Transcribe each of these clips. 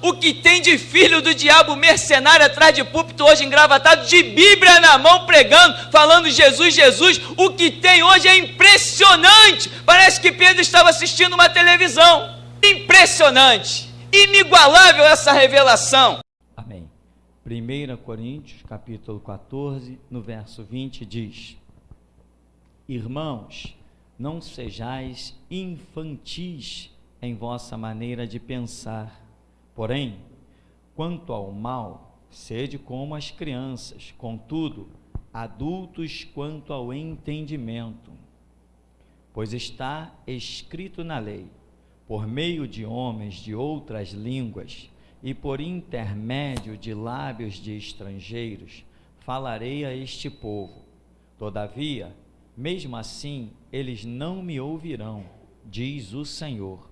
O que tem de filho do diabo mercenário atrás de púlpito hoje engravatado, de Bíblia na mão pregando, falando Jesus, Jesus, o que tem hoje é impressionante. Parece que Pedro estava assistindo uma televisão. Impressionante, inigualável essa revelação. Amém. 1 Coríntios, capítulo 14, no verso 20, diz: Irmãos, não sejais infantis em vossa maneira de pensar, porém, quanto ao mal, sede como as crianças, contudo, adultos quanto ao entendimento. Pois está escrito na lei: por meio de homens de outras línguas e por intermédio de lábios de estrangeiros, falarei a este povo. Todavia, mesmo assim, eles não me ouvirão, diz o Senhor.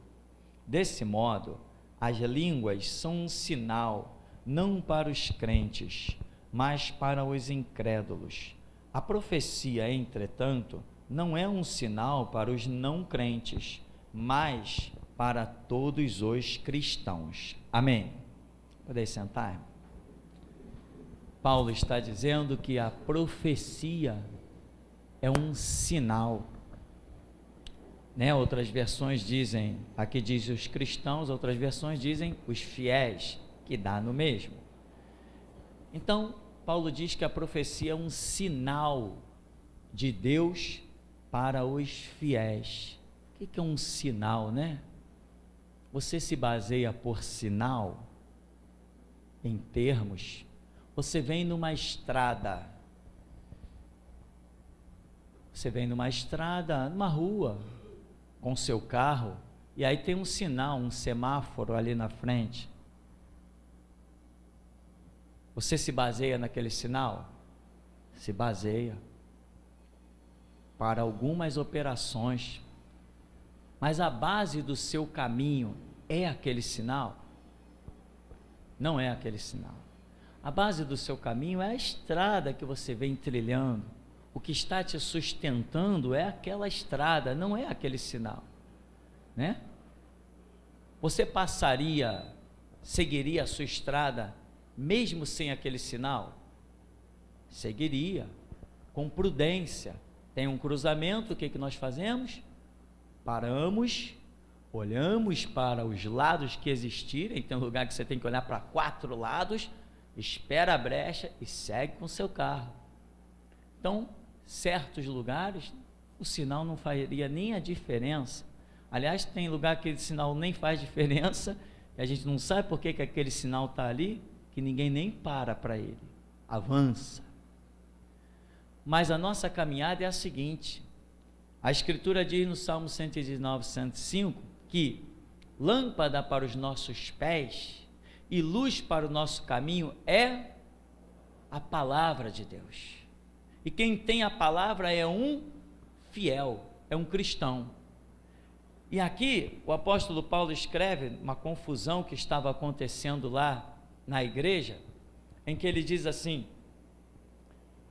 Desse modo, as línguas são um sinal, não para os crentes, mas para os incrédulos. A profecia, entretanto, não é um sinal para os não crentes, mas para todos os cristãos. Amém. Podem sentar, irmão? Paulo está dizendo que a profecia é um sinal, né? Outras versões dizem, aqui diz os cristãos, outras versões dizem os fiéis, que dá no mesmo. Então, Paulo diz que a profecia é um sinal de Deus para os fiéis. O que é um sinal, né? Você se baseia por sinal, em termos. Você vem numa estrada, numa rua, com seu carro, e aí tem um sinal, um semáforo ali na frente. Você se baseia naquele sinal? Se baseia para algumas operações, mas a base do seu caminho é aquele sinal? Não é aquele sinal. A base do seu caminho é a estrada que você vem trilhando. O que está te sustentando é aquela estrada, não é aquele sinal, né? Você seguiria a sua estrada mesmo sem aquele sinal? Seguiria, com prudência. Tem um cruzamento, o que nós fazemos? Paramos, olhamos para os lados que existirem, tem um lugar que você tem que olhar para 4 lados, espera a brecha e segue com o seu carro. Então, certos lugares, o sinal não faria nem a diferença. Aliás, tem lugar que aquele sinal nem faz diferença, e a gente não sabe por que aquele sinal está ali, que ninguém nem para ele, avança. Mas a nossa caminhada é a seguinte: a Escritura diz no Salmo 119, 105, que lâmpada para os nossos pés e luz para o nosso caminho é a palavra de Deus. E quem tem a palavra é um fiel, é um cristão. E aqui o apóstolo Paulo escreve uma confusão que estava acontecendo lá na igreja, em que ele diz assim: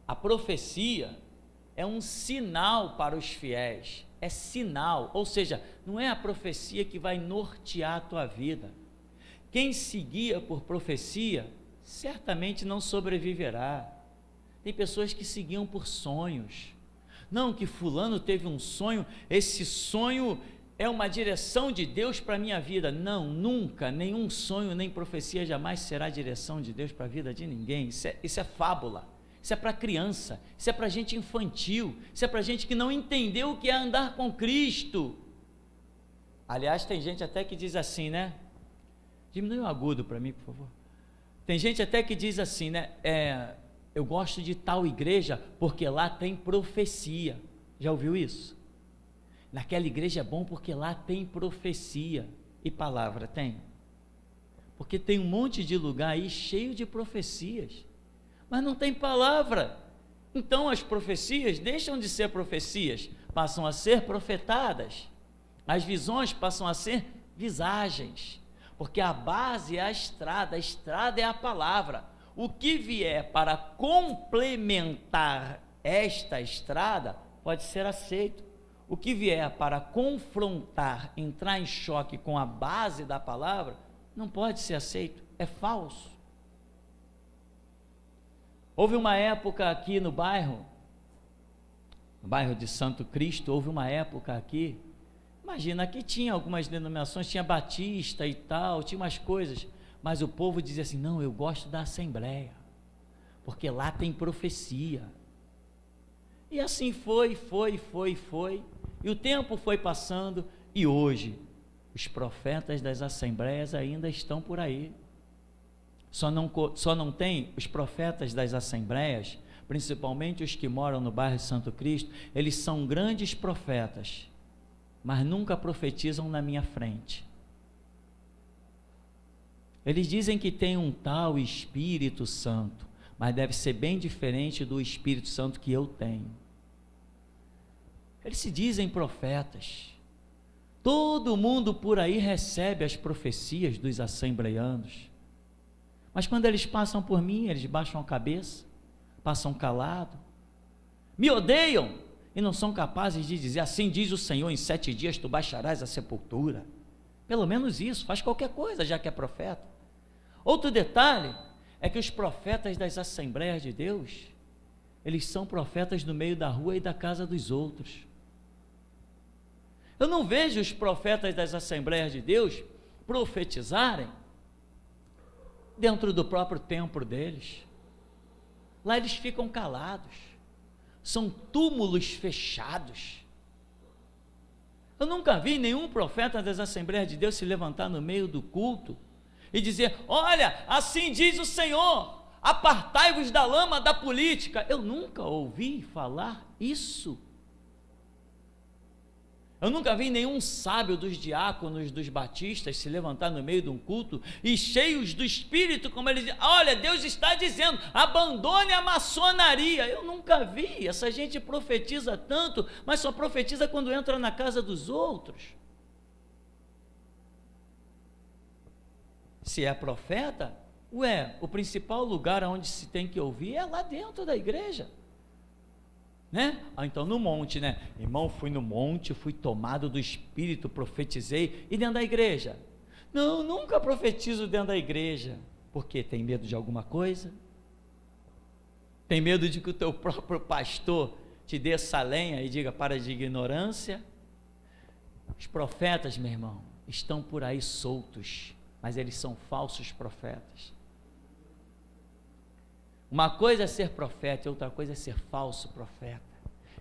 a profecia é um sinal para os fiéis, é sinal, ou seja, não é a profecia que vai nortear a tua vida. Quem seguia por profecia, certamente não sobreviverá. Tem pessoas que seguiam por sonhos. Não, que fulano teve um sonho, esse sonho é uma direção de Deus para a minha vida. Não, nunca, nenhum sonho, nem profecia jamais será direção de Deus para a vida de ninguém. Isso é fábula, isso é para criança, isso é para gente infantil, isso é para gente que não entendeu o que é andar com Cristo. Aliás, tem gente até que diz assim, né? Diminui o agudo para mim, por favor. Tem gente até que diz assim, né? Eu gosto de tal igreja porque lá tem profecia. Já ouviu isso? Naquela igreja é bom porque lá tem profecia. E palavra tem? Porque tem um monte de lugar aí cheio de profecias, mas não tem palavra. Então as profecias deixam de ser profecias, passam a ser profetadas. As visões passam a ser visagens, porque a base é a estrada é a palavra. O que vier para complementar esta estrada pode ser aceito. O que vier para confrontar, entrar em choque com a base da palavra, não pode ser aceito, é falso. Houve uma época aqui no bairro de Santo Cristo, houve uma época aqui, imagina, aqui tinha algumas denominações, tinha batista e tal, tinha umas coisas, mas o povo dizia assim, não, eu gosto da Assembleia, porque lá tem profecia. E assim foi, e o tempo foi passando, e hoje, os profetas das Assembleias ainda estão por aí. Só não tem os profetas das Assembleias, principalmente os que moram no bairro de Santo Cristo, eles são grandes profetas, mas nunca profetizam na minha frente. Eles dizem que tem um tal Espírito Santo, mas deve ser bem diferente do Espírito Santo que eu tenho. Eles se dizem profetas. Todo mundo por aí recebe as profecias dos assembleianos, mas quando eles passam por mim, eles baixam a cabeça, passam calado, me odeiam e não são capazes de dizer, assim diz o Senhor, em 7 dias tu baixarás a sepultura. Pelo menos isso, faz qualquer coisa, já que é profeta. Outro detalhe é que os profetas das Assembleias de Deus, eles são profetas no meio da rua e da casa dos outros. Eu não vejo os profetas das Assembleias de Deus profetizarem dentro do próprio templo deles. Lá eles ficam calados, são túmulos fechados. Eu nunca vi nenhum profeta das Assembleias de Deus se levantar no meio do culto e dizer, olha, assim diz o Senhor, apartai-vos da lama da política. Eu nunca ouvi falar isso. Eu nunca vi nenhum sábio dos diáconos, dos batistas, se levantar no meio de um culto e cheios do Espírito, como eles dizem, olha, Deus está dizendo, abandone a maçonaria. Eu nunca vi, essa gente profetiza tanto, mas só profetiza quando entra na casa dos outros. Se é profeta, o principal lugar onde se tem que ouvir é lá dentro da igreja. Né? Então no monte, né? Irmão, fui no monte, fui tomado do Espírito, profetizei, e dentro da igreja? Não, nunca profetizo dentro da igreja. Por quê? Tem medo de alguma coisa? Tem medo de que o teu próprio pastor te dê essa lenha e diga, para de ignorância? Os profetas, meu irmão, estão por aí soltos, mas eles são falsos profetas. Uma coisa é ser profeta e outra coisa é ser falso profeta.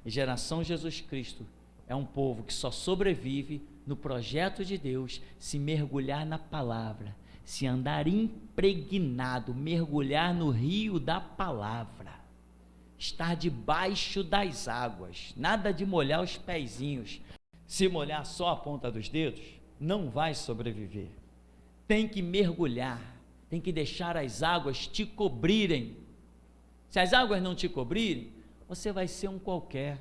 E geração Jesus Cristo é um povo que só sobrevive no projeto de Deus se mergulhar na palavra, se andar impregnado, mergulhar no rio da palavra, estar debaixo das águas, nada de molhar os pezinhos. Se molhar só a ponta dos dedos, não vai sobreviver. Tem que mergulhar, tem que deixar as águas te cobrirem. Se as águas não te cobrirem, você vai ser um qualquer.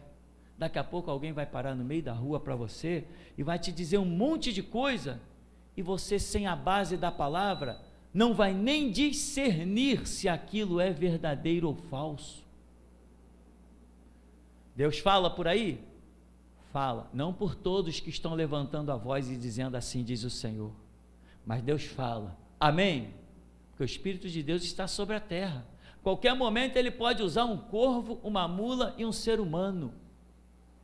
Daqui a pouco alguém vai parar no meio da rua para você e vai te dizer um monte de coisa, e você, sem a base da palavra, não vai nem discernir se aquilo é verdadeiro ou falso. Deus fala por aí? Fala, não por todos que estão levantando a voz e dizendo assim diz o Senhor, mas Deus fala, amém? Porque o Espírito de Deus está sobre a terra. Qualquer momento ele pode usar um corvo, uma mula e um ser humano.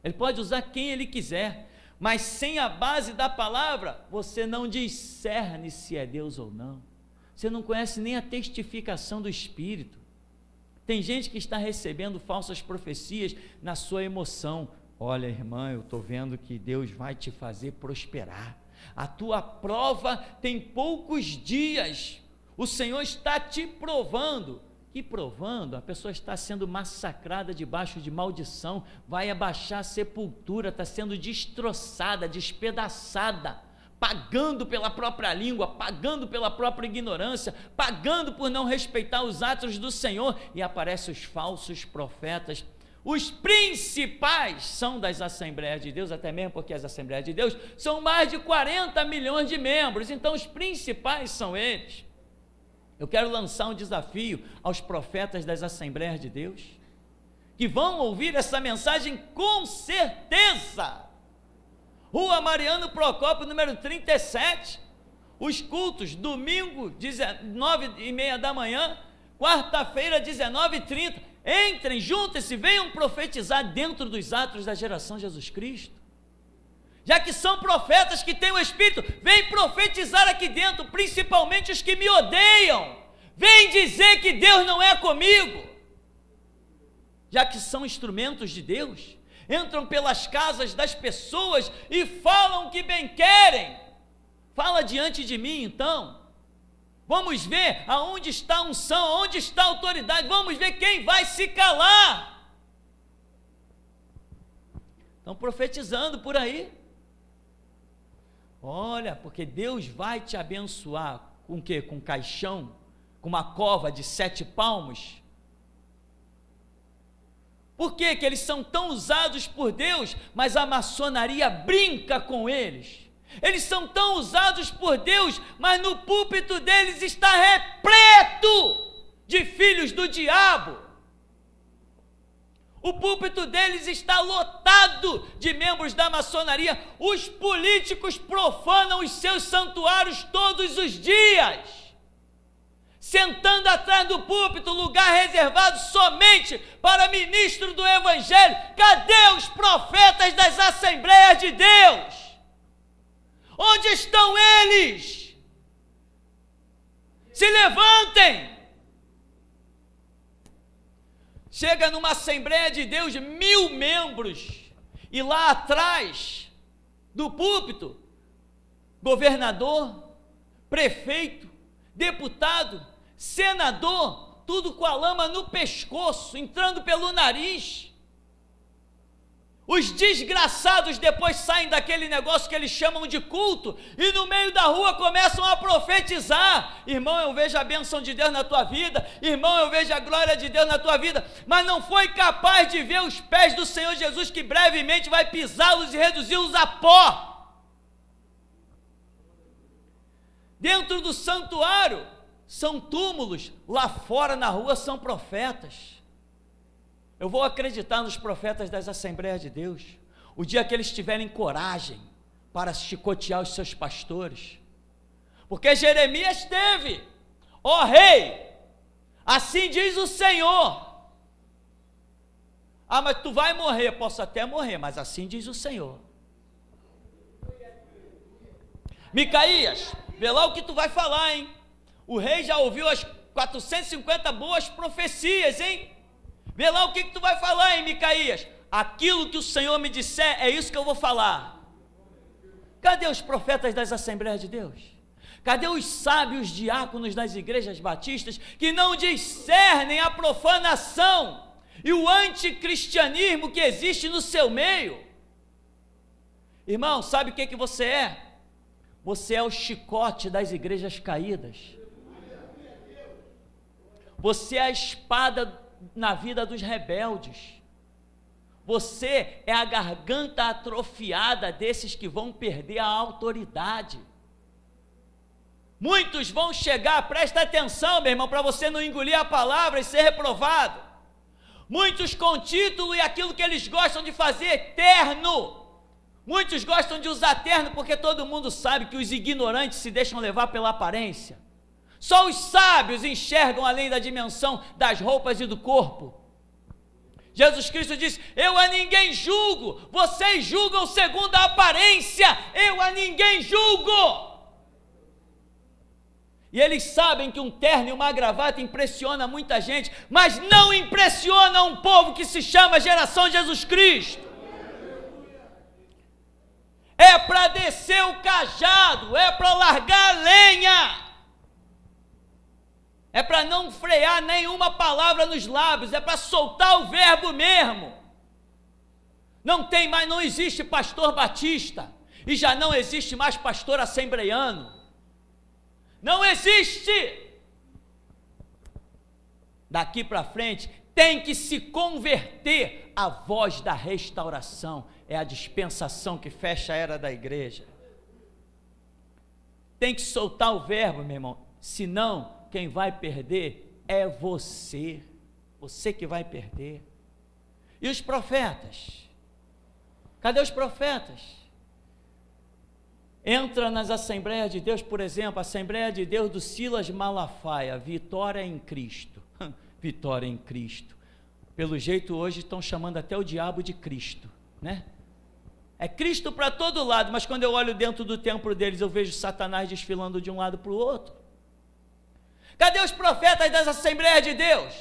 Ele pode usar quem ele quiser, mas sem a base da palavra, você não discerne se é Deus ou não. Você não conhece nem a testificação do Espírito. Tem gente que está recebendo falsas profecias na sua emoção. Olha, irmã, eu estou vendo que Deus vai te fazer prosperar. A tua prova tem poucos dias. O Senhor está te provando. E provando, a pessoa está sendo massacrada debaixo de maldição, vai abaixar a sepultura, está sendo destroçada, despedaçada, pagando pela própria língua, pagando pela própria ignorância, pagando por não respeitar os atos do Senhor, e aparecem os falsos profetas. Os principais são das Assembleias de Deus, até mesmo porque as Assembleias de Deus são mais de 40 milhões de membros, então os principais são eles. Eu quero lançar um desafio aos profetas das Assembleias de Deus, que vão ouvir essa mensagem com certeza. Rua Mariano Procópio, número 37, os cultos, domingo, 9h30 da manhã, quarta-feira, 19h30, entrem, juntem-se, venham profetizar dentro dos atos da geração Jesus Cristo. Já que são profetas que têm o Espírito, vem profetizar aqui dentro, principalmente os que me odeiam, vem dizer que Deus não é comigo. Já que são instrumentos de Deus, entram pelas casas das pessoas e falam o que bem querem. Fala diante de mim, então. Vamos ver aonde está a unção, aonde está a autoridade, vamos ver quem vai se calar. Estão profetizando por aí. Olha, porque Deus vai te abençoar com o quê? Com um caixão, com uma cova de 7 palmos. Por que que eles são tão usados por Deus, mas a maçonaria brinca com eles? Eles são tão usados por Deus, mas no púlpito deles está repleto de filhos do diabo. O púlpito deles está lotado de membros da maçonaria. Os políticos profanam os seus santuários todos os dias, sentando atrás do púlpito, lugar reservado somente para ministro do Evangelho. Cadê os profetas das Assembleias de Deus? Onde estão eles? Se levantem! Chega numa Assembleia de Deus, 1000 membros, e lá atrás do púlpito, governador, prefeito, deputado, senador, tudo com a lama no pescoço, entrando pelo nariz. Os desgraçados depois saem daquele negócio que eles chamam de culto e no meio da rua começam a profetizar. Irmão, eu vejo a bênção de Deus na tua vida. Irmão, eu vejo a glória de Deus na tua vida. Mas não foi capaz de ver os pés do Senhor Jesus, que brevemente vai pisá-los e reduzi-los a pó. Dentro do santuário são túmulos, lá fora na rua são profetas. Eu vou acreditar nos profetas das Assembleias de Deus, o dia que eles tiverem coragem para chicotear os seus pastores, porque Jeremias teve: ó rei, assim diz o Senhor. Ah, mas tu vai morrer. Posso até morrer, mas assim diz o Senhor. Micaías, vê lá o que tu vai falar, hein? O rei já ouviu as 450 boas profecias, hein? Vê lá o que tu vai falar, hein, Micaías? Aquilo que o Senhor me disser, é isso que eu vou falar. Cadê os profetas das Assembleias de Deus? Cadê os sábios diáconos das igrejas batistas que não discernem a profanação e o anticristianismo que existe no seu meio? Irmão, sabe o que você é? Você é o chicote das igrejas caídas. Você é a espada na vida dos rebeldes. Você é a garganta atrofiada desses que vão perder a autoridade. Muitos vão chegar, presta atenção, meu irmão, para você não engolir a palavra e ser reprovado. Muitos com título e aquilo que eles gostam de fazer, terno. Muitos gostam de usar terno porque todo mundo sabe que os ignorantes se deixam levar pela aparência. Só os sábios enxergam além da dimensão das roupas e do corpo. Jesus Cristo disse: eu a ninguém julgo, vocês julgam segundo a aparência, eu a ninguém julgo. E eles sabem que um terno e uma gravata impressiona muita gente, mas não impressiona um povo que se chama geração Jesus Cristo. É para descer o cajado, é para largar a lenha. É para não frear nenhuma palavra nos lábios, é para soltar o verbo mesmo. Não existe pastor batista, e já não existe mais pastor assembleiano. Não existe. Daqui para frente, tem que se converter à voz da restauração. É a dispensação que fecha a era da igreja. Tem que soltar o verbo, meu irmão, senão quem vai perder é você que vai perder. E os profetas? Cadê os profetas? entra nas Assembleias de Deus, por exemplo, a Assembleia de Deus do Silas Malafaia, Vitória em Cristo, Vitória em Cristo, pelo jeito hoje estão chamando até o diabo de Cristo, né? É Cristo para todo lado, mas quando eu olho dentro do templo deles, eu vejo Satanás desfilando de um lado para o outro. Cadê os profetas das Assembleias de Deus?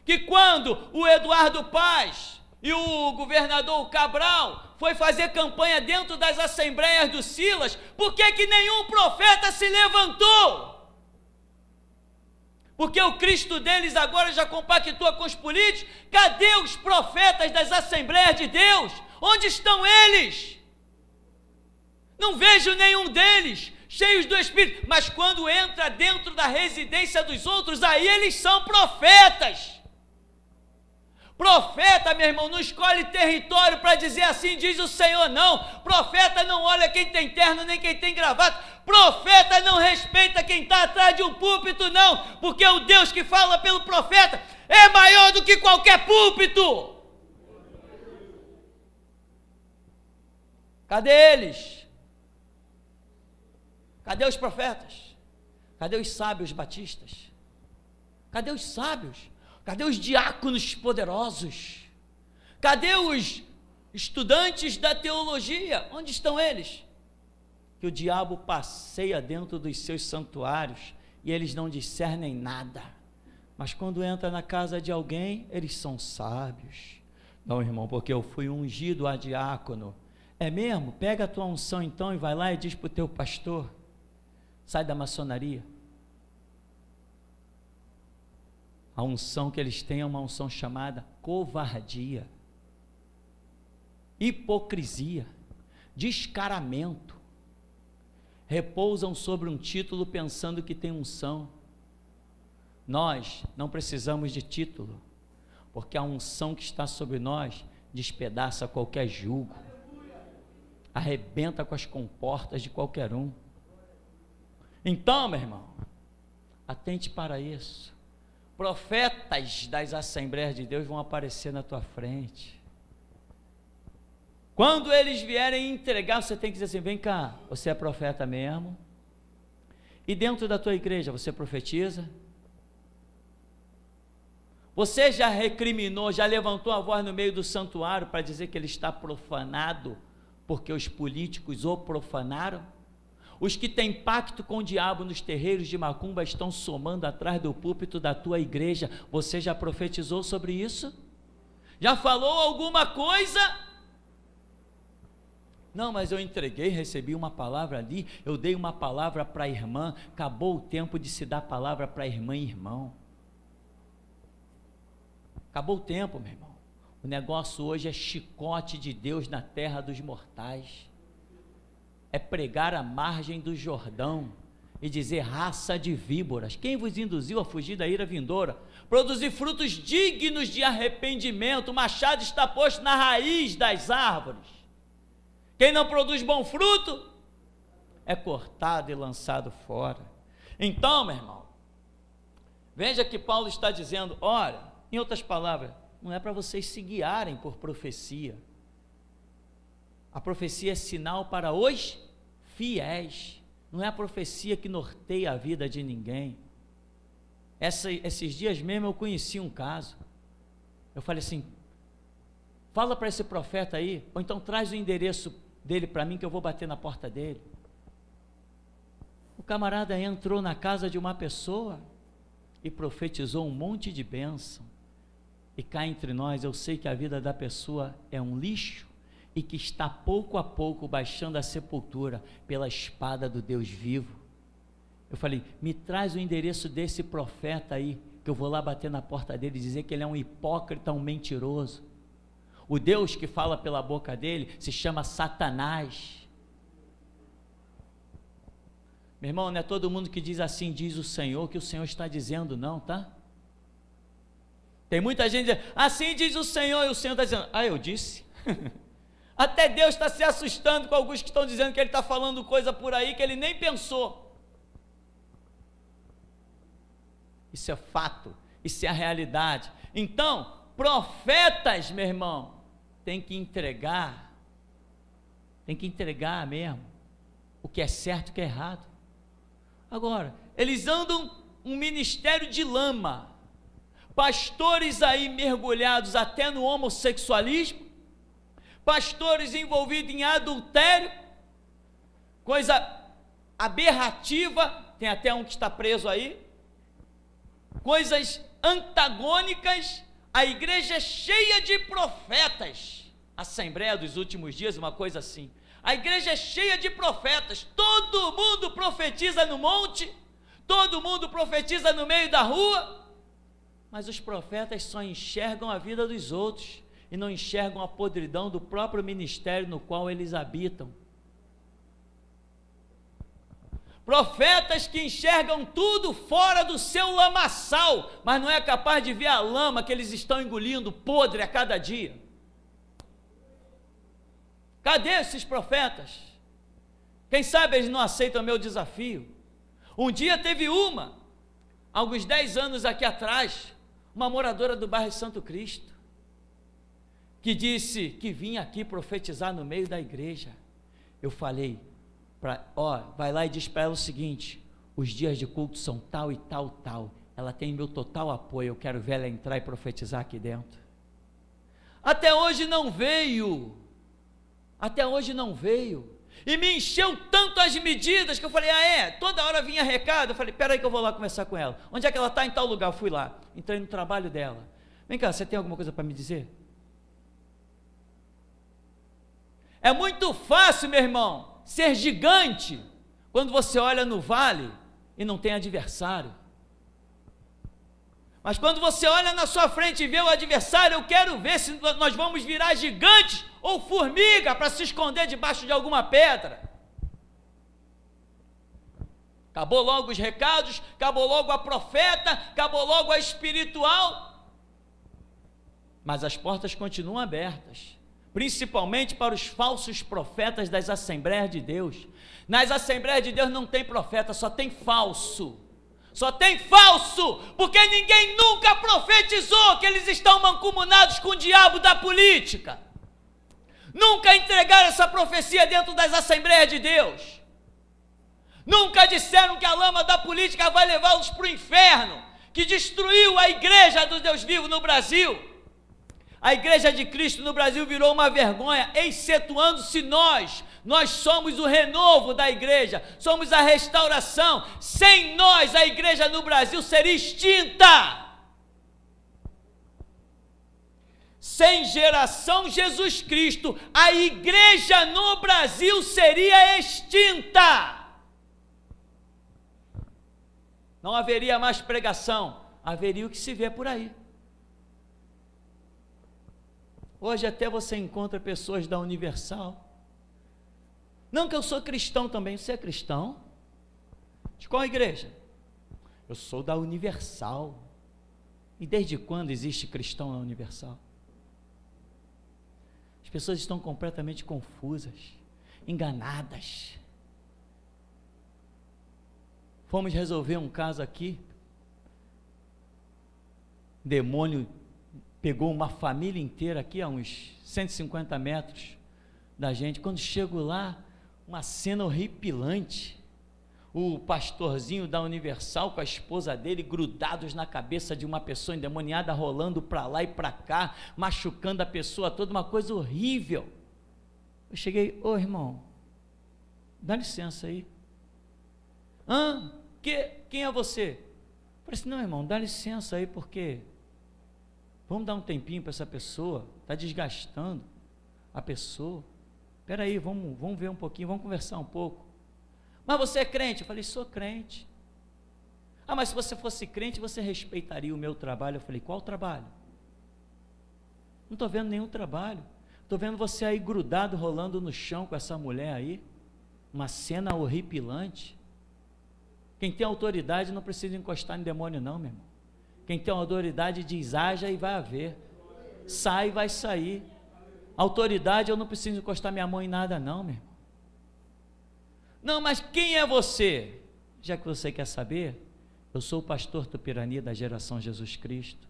Que quando o Eduardo Paz e o governador Cabral foi fazer campanha dentro das Assembleias do Silas, por que nenhum profeta se levantou? Porque o Cristo deles agora já compactua com os políticos. Cadê os profetas das Assembleias de Deus? Onde estão eles? Não vejo nenhum deles cheios do Espírito, mas quando entra dentro da residência dos outros, aí eles são profetas. Profeta, meu irmão, não escolhe território para dizer assim diz o Senhor, não. Profeta não olha quem tem terno nem quem tem gravata. Profeta não respeita quem está atrás de um púlpito, não, porque o Deus que fala pelo profeta é maior do que qualquer púlpito. Cadê eles? Cadê os profetas? Cadê os sábios batistas? Cadê os sábios? Cadê os diáconos poderosos? Cadê os estudantes da teologia? Onde estão eles? Que o diabo passeia dentro dos seus santuários e eles não discernem nada. Mas quando entra na casa de alguém, eles são sábios. Não, irmão, porque eu fui ungido a diácono. É mesmo? Pega a tua unção então e vai lá e diz para o teu pastor, sai da maçonaria. A unção que eles têm é uma unção chamada covardia, hipocrisia, descaramento. Repousam sobre um título pensando que tem unção. Nós não precisamos de título, porque a unção que está sobre nós despedaça qualquer jugo, arrebenta com as comportas de qualquer um. Então, meu irmão, atente para isso. Profetas das Assembleias de Deus vão aparecer na tua frente. Quando eles vierem entregar, você tem que dizer assim, vem cá, você é profeta mesmo? E dentro da tua igreja, você profetiza? Você já recriminou, já levantou a voz no meio do santuário para dizer que ele está profanado, porque os políticos o profanaram? Os que têm pacto com o diabo nos terreiros de macumba estão somando atrás do púlpito da tua igreja. Você já profetizou sobre isso? Já falou alguma coisa? Não, mas eu entreguei, recebi uma palavra ali, eu dei uma palavra para a irmã, acabou o tempo de se dar palavra para a irmã e irmão. Acabou o tempo, meu irmão. O negócio hoje é chicote de Deus na terra dos mortais. É pregar à margem do Jordão e dizer raça de víboras, quem vos induziu a fugir da ira vindoura? Produzir frutos dignos de arrependimento, o machado está posto na raiz das árvores. Quem não produz bom fruto é cortado e lançado fora. Então, meu irmão, veja que Paulo está dizendo, olha, em outras palavras, não é para vocês se guiarem por profecia. A profecia é sinal para os fiéis, não é a profecia que norteia a vida de ninguém. Esses dias mesmo eu conheci um caso, eu falei assim, fala para esse profeta aí, ou então traz o endereço dele para mim que eu vou bater na porta dele. O camarada entrou na casa de uma pessoa e profetizou um monte de bênção, e cá entre nós eu sei que a vida da pessoa é um lixo, e que está pouco a pouco baixando a sepultura pela espada do Deus vivo. Eu falei, me traz o endereço desse profeta aí, que eu vou lá bater na porta dele e dizer que ele é um hipócrita, um mentiroso. O Deus que fala pela boca dele se chama Satanás. Meu irmão, não é todo mundo que diz assim, diz o Senhor, que o Senhor está dizendo não, tá? Tem muita gente dizendo, assim diz o Senhor, e o Senhor está dizendo, eu disse. Até Deus está se assustando com alguns que estão dizendo que ele está falando coisa por aí que ele nem pensou. Isso é fato, isso é a realidade. Então, profetas, meu irmão, tem que entregar mesmo o que é certo e o que é errado. Agora, eles andam um ministério de lama, pastores aí mergulhados até no homossexualismo, pastores envolvidos em adultério, coisa aberrativa, tem até um que está preso aí, coisas antagônicas. A igreja é cheia de profetas, Assembleia dos Últimos Dias, uma coisa assim, a igreja é cheia de profetas, todo mundo profetiza no monte, todo mundo profetiza no meio da rua, mas os profetas só enxergam a vida dos outros, e não enxergam a podridão do próprio ministério no qual eles habitam. Profetas que enxergam tudo fora do seu lamaçal, mas não é capaz de ver a lama que eles estão engolindo podre a cada dia. Cadê esses profetas? Quem sabe eles não aceitam o meu desafio? Um dia teve alguns 10 anos aqui atrás, uma moradora do bairro Santo Cristo, que disse que vinha aqui profetizar no meio da igreja. Eu falei, vai lá e diz para ela o seguinte: os dias de culto são tal e tal, tal. Ela tem meu total apoio, eu quero ver ela entrar e profetizar aqui dentro. Até hoje não veio, e me encheu tanto as medidas, que eu falei, toda hora vinha recado, eu falei, peraí que eu vou lá conversar com ela. Onde é que ela está? Em tal lugar. Eu fui lá, entrei no trabalho dela. Vem cá, você tem alguma coisa para me dizer? É muito fácil, meu irmão, ser gigante, quando você olha no vale e não tem adversário. Mas quando você olha na sua frente e vê o adversário, eu quero ver se nós vamos virar gigantes ou formiga para se esconder debaixo de alguma pedra. Acabou logo os recados, acabou logo a profeta, acabou logo a espiritual. Mas as portas continuam abertas, principalmente para os falsos profetas das Assembleias de Deus. Nas Assembleias de Deus não tem profeta, só tem falso. Só tem falso, porque ninguém nunca profetizou que eles estão mancomunados com o diabo da política. Nunca entregaram essa profecia dentro das Assembleias de Deus. Nunca disseram que a lama da política vai levá-los para o inferno, que destruiu a igreja do Deus vivo no Brasil. A igreja de Cristo no Brasil virou uma vergonha, excetuando-se nós somos o renovo da igreja, somos a restauração. Sem nós a igreja no Brasil seria extinta. Sem geração Jesus Cristo, a igreja no Brasil seria extinta. Não haveria mais pregação, haveria o que se vê por aí. Hoje até você encontra pessoas da Universal. Não que eu sou cristão também, você é cristão? De qual igreja? Eu sou da Universal. E desde quando existe cristão na Universal? As pessoas estão completamente confusas, enganadas. Fomos resolver um caso aqui. Demônio pegou uma família inteira aqui a uns 150 metros da gente. Quando chego lá, uma cena horripilante. O pastorzinho da Universal com a esposa dele grudados na cabeça de uma pessoa endemoniada, rolando para lá e para cá, machucando a pessoa toda, uma coisa horrível. Eu cheguei, irmão, dá licença aí. Quem é você? Eu falei assim, não, irmão, dá licença aí, porque vamos dar um tempinho para essa pessoa, está desgastando a pessoa. Espera aí, vamos ver um pouquinho, vamos conversar um pouco. Mas você é crente? Eu falei, sou crente. Mas se você fosse crente, você respeitaria o meu trabalho. Eu falei, qual trabalho? Não estou vendo nenhum trabalho. Estou vendo você aí grudado, rolando no chão com essa mulher aí. Uma cena horripilante. Quem tem autoridade não precisa encostar em demônio não, meu irmão. Quem tem autoridade diz, haja e vai haver. Sai e vai sair. Autoridade, eu não preciso encostar minha mão em nada não, meu irmão. Não, mas quem é você? Já que você quer saber, eu sou o pastor Tupirani da geração Jesus Cristo.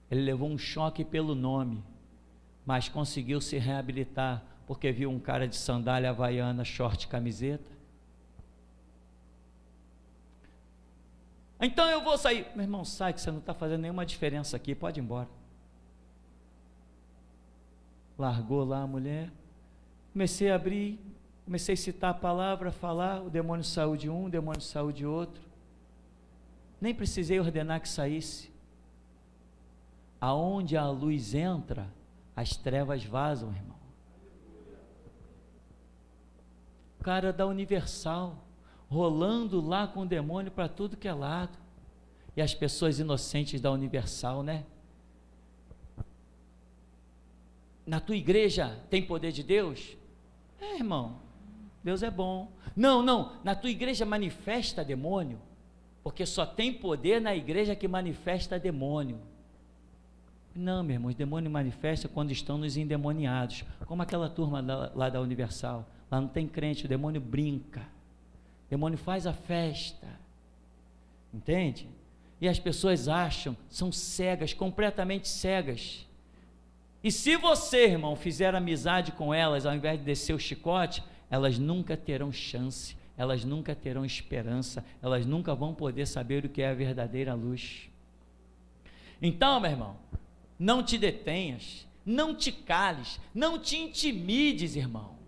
Ele levou um choque pelo nome, mas conseguiu se reabilitar, porque viu um cara de sandália havaiana, short, camiseta. Então eu vou sair. Meu irmão, sai que você não está fazendo nenhuma diferença aqui, pode ir embora. Largou lá a mulher, comecei a abrir, comecei a citar a palavra, falar, o demônio saiu de um, o demônio saiu de outro. Nem precisei ordenar que saísse. Aonde a luz entra, as trevas vazam, irmão. O cara da Universal, rolando lá com o demônio para tudo que é lado. E as pessoas inocentes da Universal, né? Na tua igreja tem poder de Deus? É, irmão, Deus é bom. Não, na tua igreja manifesta demônio, porque só tem poder na igreja que manifesta demônio. Não, meu irmão, os demônios manifestam quando estão nos endemoniados, como aquela turma lá da Universal. Lá não tem crente, o demônio brinca, o demônio faz a festa, entende? E as pessoas acham, são cegas, completamente cegas. E se você, irmão, fizer amizade com elas, ao invés de descer o chicote, elas nunca terão chance, elas nunca terão esperança, elas nunca vão poder saber o que é a verdadeira luz. Então, meu irmão, não te detenhas, não te cales, não te intimides, irmão.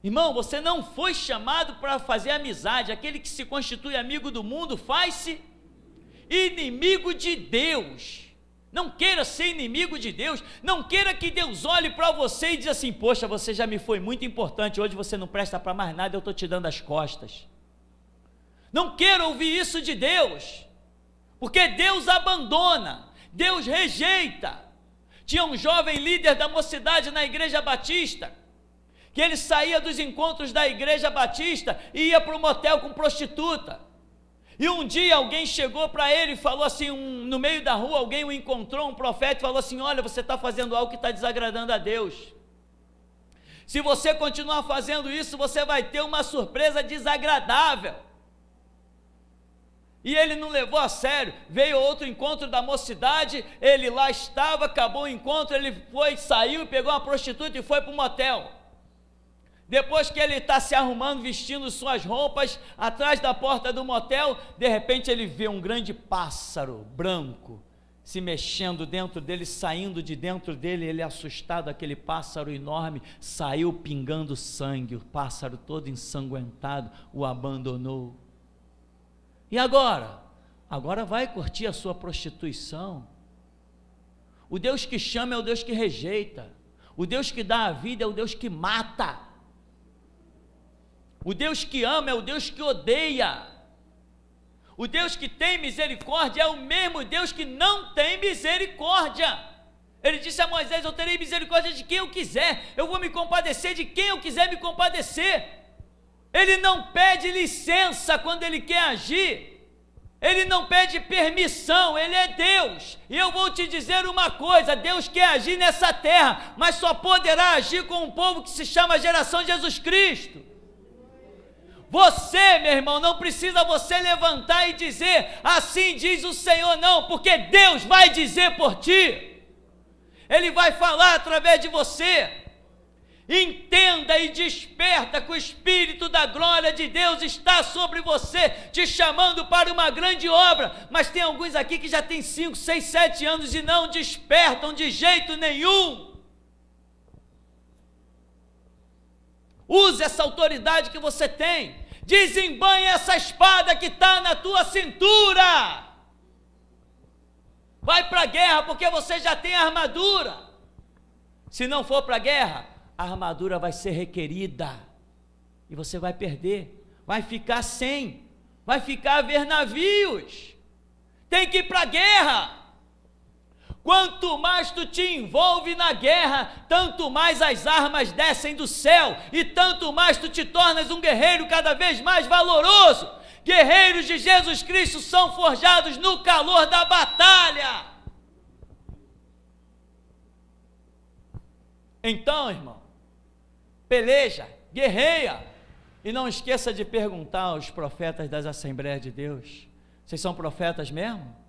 Irmão, você não foi chamado para fazer amizade. Aquele que se constitui amigo do mundo faz-se inimigo de Deus. Não queira ser inimigo de Deus. Não queira que Deus olhe para você e diz assim: poxa, você já me foi muito importante, hoje você não presta para mais nada, eu estou te dando as costas. Não queira ouvir isso de Deus, porque Deus abandona, Deus rejeita. Tinha um jovem líder da mocidade na igreja batista, que ele saía dos encontros da igreja batista e ia para o motel com prostituta. E um dia alguém chegou para ele e falou assim, no meio da rua, alguém o encontrou, um profeta, e falou assim: olha, você está fazendo algo que está desagradando a Deus. Se você continuar fazendo isso, você vai ter uma surpresa desagradável. E ele não levou a sério. Veio outro encontro da mocidade, ele lá estava, acabou o encontro, ele foi, saiu, pegou uma prostituta e foi para o motel. Depois que ele está se arrumando, vestindo suas roupas, atrás da porta do motel, de repente ele vê um grande pássaro branco se mexendo dentro dele, saindo de dentro dele. Ele, assustado, aquele pássaro enorme, saiu pingando sangue, o pássaro todo ensanguentado o abandonou. E agora? Agora vai curtir a sua prostituição. O Deus que chama é o Deus que rejeita. O Deus que dá a vida é o Deus que mata. O Deus que ama é o Deus que odeia. O Deus que tem misericórdia é o mesmo Deus que não tem misericórdia. Ele disse a Moisés: eu terei misericórdia de quem eu quiser, eu vou me compadecer de quem eu quiser me compadecer. Ele não pede licença quando ele quer agir, ele não pede permissão, ele é Deus. E eu vou te dizer uma coisa: Deus quer agir nessa terra, mas só poderá agir com um povo que se chama geração de Jesus Cristo. Você, meu irmão, não precisa você levantar e dizer: assim diz o Senhor, não, porque Deus vai dizer por ti, Ele vai falar através de você. Entenda e desperta que o Espírito da glória de Deus está sobre você, te chamando para uma grande obra. Mas tem alguns aqui que já tem 5, 6, 7 anos e não despertam de jeito nenhum. Use essa autoridade que você tem, desembanhe essa espada que está na tua cintura, vai para a guerra, porque você já tem a armadura. Se não for para a guerra, a armadura vai ser requerida, e você vai perder, vai ficar sem, vai ficar a ver navios, tem que ir para a guerra. Quanto mais tu te envolve na guerra, tanto mais as armas descem do céu, e tanto mais tu te tornas um guerreiro cada vez mais valoroso. Guerreiros de Jesus Cristo são forjados no calor da batalha. Então, irmão, peleja, guerreia, e não esqueça de perguntar aos profetas das Assembleias de Deus: vocês são profetas mesmo?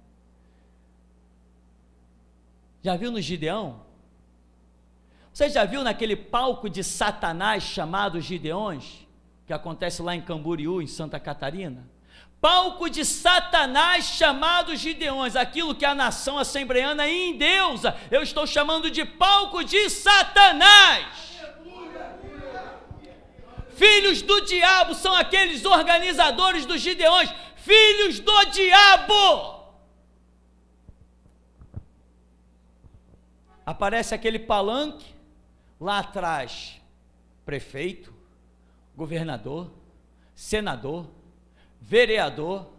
Já viu no Gideão? Você já viu naquele palco de Satanás chamado Gideões, que acontece lá em Camboriú, em Santa Catarina? Palco de Satanás chamado Gideões, aquilo que a nação assembleiana endeusa, eu estou chamando de palco de Satanás. Filhos do diabo são aqueles organizadores dos Gideões, filhos do diabo. Aparece aquele palanque, lá atrás, prefeito, governador, senador, vereador,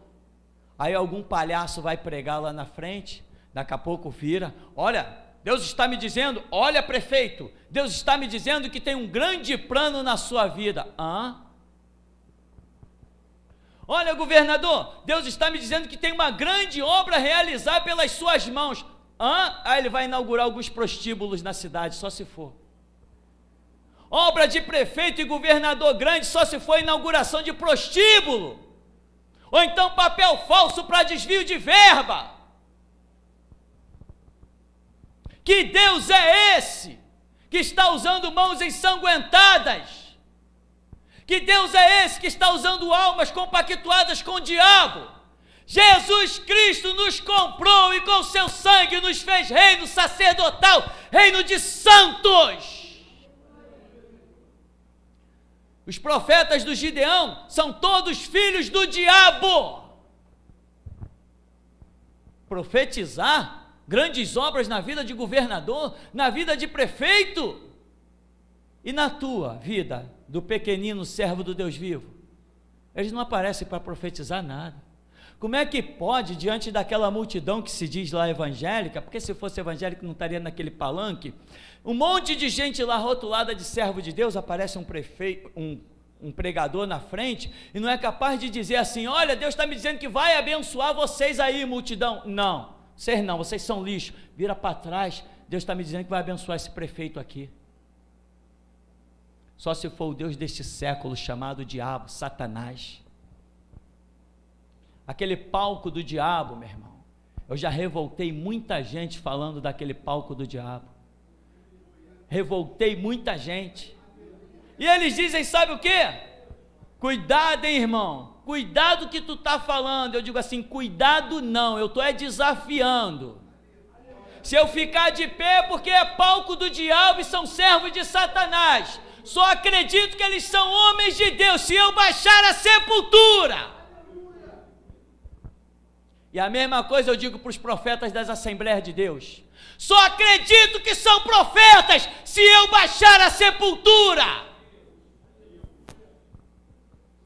aí algum palhaço vai pregar lá na frente, daqui a pouco vira, olha, Deus está me dizendo, olha prefeito, Deus está me dizendo que tem um grande plano na sua vida. Olha governador, Deus está me dizendo que tem uma grande obra a realizar pelas suas mãos. Aí ele vai inaugurar alguns prostíbulos na cidade, só se for. Obra de prefeito e governador grande, só se for inauguração de prostíbulo. Ou então papel falso para desvio de verba. Que Deus é esse que está usando mãos ensanguentadas? Que Deus é esse que está usando almas compactuadas com o diabo? Jesus Cristo nos comprou e com seu sangue nos fez reino sacerdotal, reino de santos. Os profetas do Gideão são todos filhos do diabo. Profetizar grandes obras na vida de governador, na vida de prefeito, e na tua vida, do pequenino servo do Deus vivo, eles não aparecem para profetizar nada. Como é que pode, diante daquela multidão que se diz lá evangélica, porque se fosse evangélico não estaria naquele palanque, um monte de gente lá rotulada de servo de Deus, aparece um prefeito, um pregador na frente, e não é capaz de dizer assim, olha, Deus está me dizendo que vai abençoar vocês aí, multidão. Não, vocês são lixo, vira para trás, Deus está me dizendo que vai abençoar esse prefeito aqui. Só se for o Deus deste século, chamado diabo, Satanás. Aquele palco do diabo, meu irmão, eu já revoltei muita gente falando daquele palco do diabo, revoltei muita gente, e eles dizem, sabe o que? Cuidado, hein, irmão, cuidado que tu está falando. Eu digo assim, cuidado não, eu estou desafiando. Se eu ficar de pé é porque é palco do diabo e são servos de Satanás. Só acredito que eles são homens de Deus se eu baixar a sepultura. E a mesma coisa eu digo para os profetas das Assembleias de Deus. Só acredito que são profetas se eu baixar a sepultura.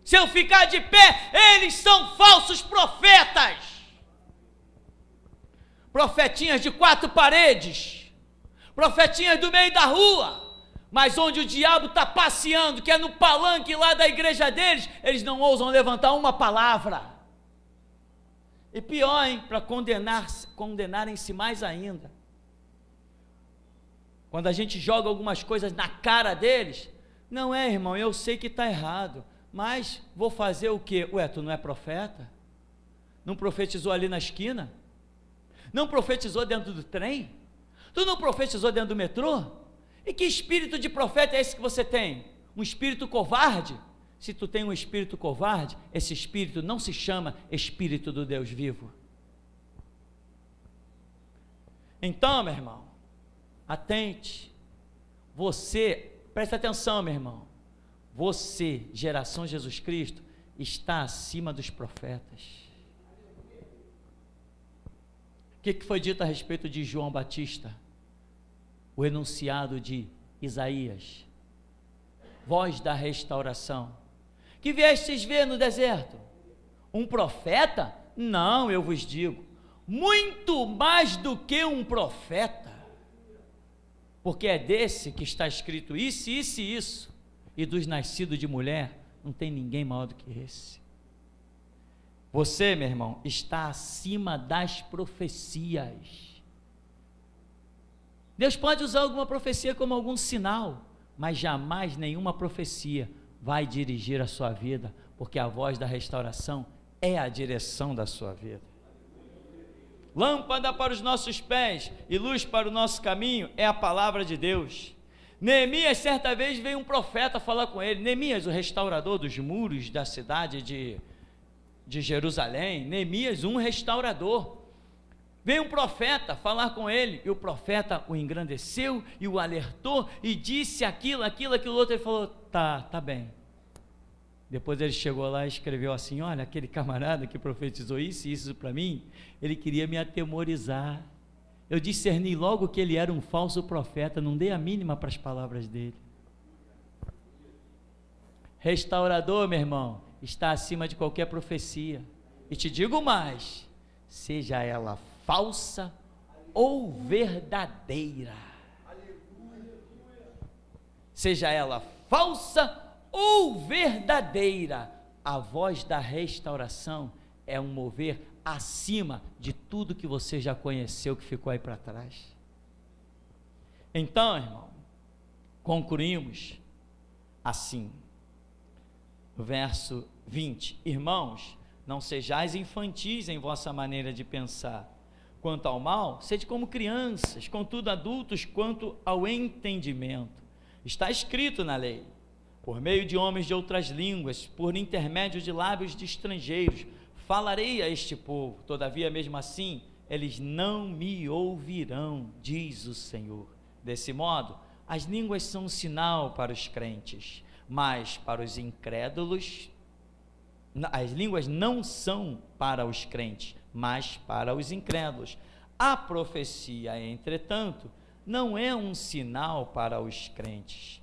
Se eu ficar de pé, eles são falsos profetas. Profetinhas de 4 paredes, profetinhas do meio da rua, mas onde o diabo está passeando, que é no palanque lá da igreja deles, eles não ousam levantar uma palavra. E pior, hein, para condenarem-se mais ainda. Quando a gente joga algumas coisas na cara deles, não é, irmão, eu sei que está errado, mas vou fazer o quê? Ué, tu não é profeta? Não profetizou ali na esquina? Não profetizou dentro do trem? Tu não profetizou dentro do metrô? E que espírito de profeta é esse que você tem? Um espírito covarde? Se tu tem um espírito covarde, esse espírito não se chama espírito do Deus vivo. Então, meu irmão, atente. Você, presta atenção, meu irmão. Você, geração Jesus Cristo, está acima dos profetas. O que foi dito a respeito de João Batista? O enunciado de Isaías, voz da restauração. Que viestes ver no deserto? Um profeta? Não, eu vos digo, muito mais do que um profeta, porque é desse que está escrito isso, isso e isso, e dos nascidos de mulher, não tem ninguém maior do que esse. Você, meu irmão, está acima das profecias. Deus pode usar alguma profecia como algum sinal, mas jamais nenhuma profecia vai dirigir a sua vida, porque a voz da restauração é a direção da sua vida. Lâmpada para os nossos pés e luz para o nosso caminho é a palavra de Deus. Neemias, certa vez, veio um profeta falar com ele. Neemias, o restaurador dos muros da cidade de Jerusalém. Neemias, um restaurador. Veio um profeta falar com ele, e o profeta o engrandeceu e o alertou e disse aquilo outro. Ele falou: tá bem. Depois ele chegou lá e escreveu assim: olha, aquele camarada que profetizou isso e isso para mim, ele queria me atemorizar. Eu discerni logo que ele era um falso profeta, não dei a mínima para as palavras dele. Restaurador, meu irmão, está acima de qualquer profecia. E te digo mais, seja ela falsa ou verdadeira. Seja ela falsa ou verdadeira, a voz da restauração é um mover acima de tudo que você já conheceu que ficou aí para trás. Então, irmão, concluímos assim, verso 20: irmãos, não sejais infantis em vossa maneira de pensar. Quanto ao mal, sede como crianças, contudo adultos quanto ao entendimento. Está escrito na lei: por meio de homens de outras línguas, por intermédio de lábios de estrangeiros, falarei a este povo, todavia mesmo assim, eles não me ouvirão, diz o Senhor. Desse modo, as línguas são um sinal para os crentes, mas para os incrédulos, as línguas não são para os crentes, mas para os incrédulos. A profecia, entretanto, não é um sinal para os crentes,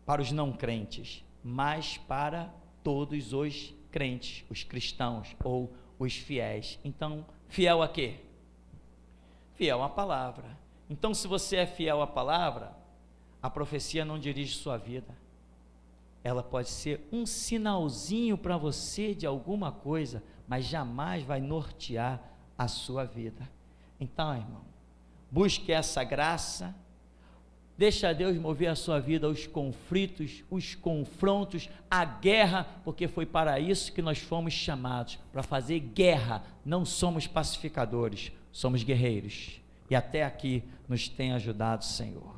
para os não crentes, mas para todos os crentes, os cristãos ou os fiéis. Então, fiel a quê? Fiel à palavra. Então, se você é fiel à palavra, a profecia não dirige sua vida. Ela pode ser um sinalzinho para você de alguma coisa, mas jamais vai nortear a sua vida. Então, irmão, busque essa graça. Deixa Deus mover a sua vida, os conflitos, os confrontos, a guerra, porque foi para isso que nós fomos chamados, para fazer guerra. Não somos pacificadores, somos guerreiros. E até aqui nos tem ajudado o Senhor.